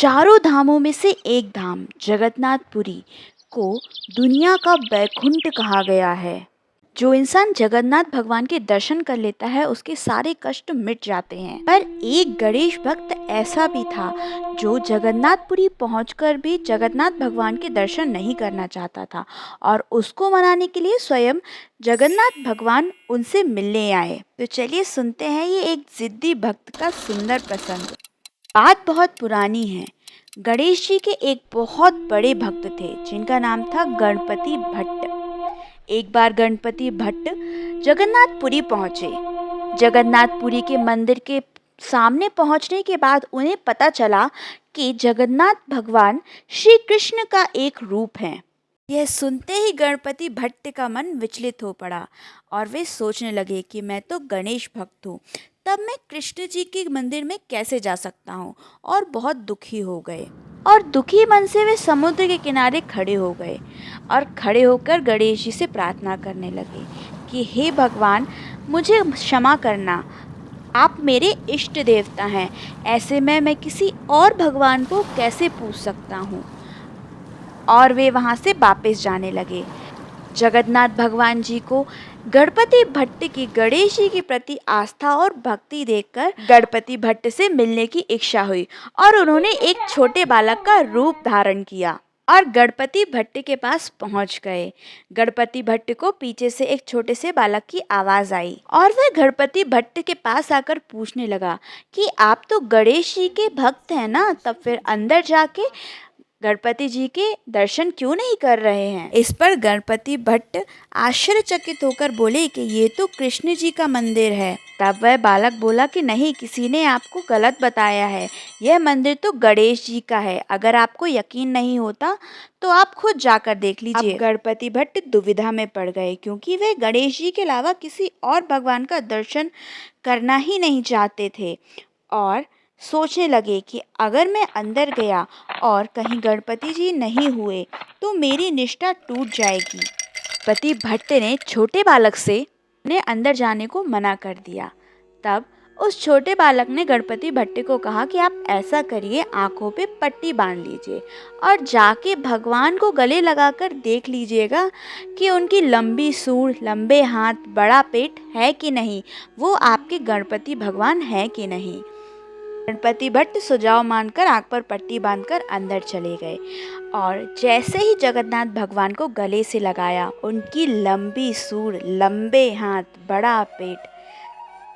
चारों धामों में से एक धाम जगन्नाथपुरी को दुनिया का बैकुंठ कहा गया है। जो इंसान जगन्नाथ भगवान के दर्शन कर लेता है उसके सारे कष्ट मिट जाते हैं। पर एक गणेश भक्त ऐसा भी था जो जगन्नाथपुरी पहुंचकर भी जगन्नाथ भगवान के दर्शन नहीं करना चाहता था और उसको मनाने के लिए स्वयं जगन्नाथ भगवान उनसे मिलने आए। तो चलिए सुनते हैं ये एक जिद्दी भक्त का सुंदर प्रसंग। बात बहुत पुरानी है। गणेश जी के एक बहुत बड़े भक्त थे जिनका नाम था गणपति भट्ट। एक बार गणपति भट्ट जगन्नाथपुरी पहुंचे। जगन्नाथपुरी के मंदिर के सामने पहुंचने के बाद उन्हें पता चला कि जगन्नाथ भगवान श्री कृष्ण का एक रूप है। यह सुनते ही गणपति भट्ट का मन विचलित हो पड़ा और वे सोचने लगे कि मैं तो गणेश भक्त हूँ, तब मैं कृष्ण जी के मंदिर में कैसे जा सकता हूँ, और बहुत दुखी हो गए। और दुखी मन से वे समुद्र के किनारे खड़े हो गए और खड़े होकर गणेश जी से प्रार्थना करने लगे कि हे भगवान, मुझे क्षमा करना, आप मेरे इष्ट देवता हैं, ऐसे में मैं किसी और भगवान को कैसे पूज सकता हूँ। और वे वहाँ से वापस जाने लगे। जगन्नाथ भगवान जी को गणपति भट्ट की गणेश जी के प्रति आस्था और भक्ति देखकर गणपति भट्ट से मिलने की इच्छा हुई और उन्होंने एक छोटे बालक का रूप धारण किया और गणपति भट्ट के पास पहुंच गए। गणपति भट्ट को पीछे से एक छोटे से बालक की आवाज आई और वह गणपति भट्ट के पास आकर पूछने लगा कि आप तो गणेश जी के भक्त हैं ना, तब फिर अंदर जाके गणपति जी के दर्शन क्यों नहीं कर रहे हैं। इस पर गणपति भट्ट आश्चर्यचकित होकर बोले कि ये तो कृष्ण जी का मंदिर है। तब वह बालक बोला कि नहीं, किसी ने आपको गलत बताया है, यह मंदिर तो गणेश जी का है। अगर आपको यकीन नहीं होता तो आप खुद जाकर देख लीजिए। अब गणपति भट्ट दुविधा में पड़ गए क्योंकि वे गणेश जी के अलावा किसी और भगवान का दर्शन करना ही नहीं चाहते थे और सोचने लगे कि अगर मैं अंदर गया और कहीं गणपति जी नहीं हुए तो मेरी निष्ठा टूट जाएगी। गणपति भट्ट ने छोटे बालक से उन्हें अंदर जाने को मना कर दिया। तब उस छोटे बालक ने गणपति भट्ट को कहा कि आप ऐसा करिए, आंखों पे पट्टी बांध लीजिए और जाके भगवान को गले लगाकर देख लीजिएगा कि उनकी लंबी सूंड, लंबे हाथ, बड़ा पेट है कि नहीं, वो आपके गणपति भगवान है कि नहीं। गणपति भट्ट सुझाव मानकर आंख पर पट्टी बांधकर अंदर चले गए और जैसे ही जगन्नाथ भगवान को गले से लगाया, उनकी लंबी सूंड, लंबे हाथ, बड़ा पेट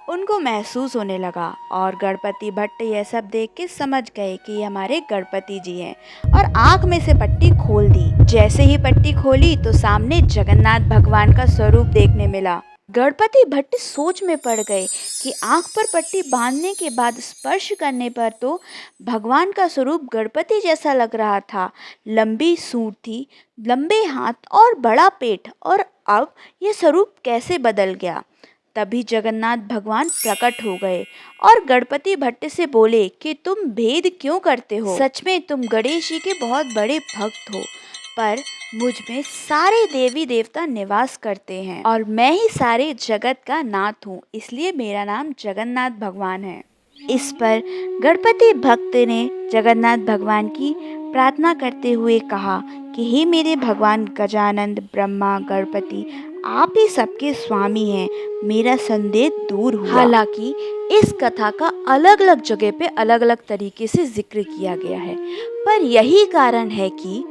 उनको महसूस होने लगा और गणपति भट्ट यह सब देख के समझ गए कि ये हमारे गणपति जी हैं और आंख में से पट्टी खोल दी। जैसे ही पट्टी खोली तो सामने जगन्नाथ भगवान का स्वरूप देखने मिला। गणपति भट्ट सोच में पड़ गए कि आंख पर पट्टी बांधने के बाद स्पर्श करने पर तो भगवान का स्वरूप गणपति जैसा लग रहा था। लंबी सूंड थी, लंबे हाथ और बड़ा पेट, और अब यह स्वरूप कैसे बदल गया। तभी जगन्नाथ भगवान प्रकट हो गए और गणपति भट्ट से बोले कि तुम भेद क्यों करते हो, सच में तुम गणेश जी के बहुत बड़े भक्त हो, पर मुझ में सारे देवी देवता निवास करते हैं और मैं ही सारे जगत का नाथ हूँ, इसलिए मेरा नाम जगन्नाथ भगवान है। इस पर गणपति भक्त ने जगन्नाथ भगवान की प्रार्थना करते हुए कहा कि हे मेरे भगवान गजानंद, ब्रह्मा, गणपति, आप ही सबके स्वामी हैं, मेरा संदेह दूर हुआ। हालांकि इस कथा का अलग अलग जगह पे अलग अलग तरीके से जिक्र किया गया है, पर यही कारण है कि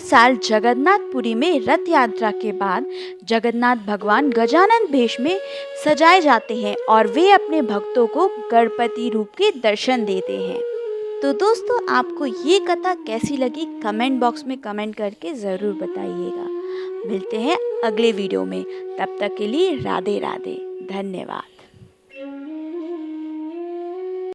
साल जगन्नाथपुरी में रथ यात्रा के बाद जगन्नाथ भगवान गजानन वेश में सजाए जाते हैं और वे अपने भक्तों को गणपति रूप के दर्शन देते हैं। तो दोस्तों, आपको ये कथा कैसी लगी कमेंट बॉक्स में कमेंट करके ज़रूर बताइएगा। मिलते हैं अगले वीडियो में, तब तक के लिए राधे राधे, धन्यवाद।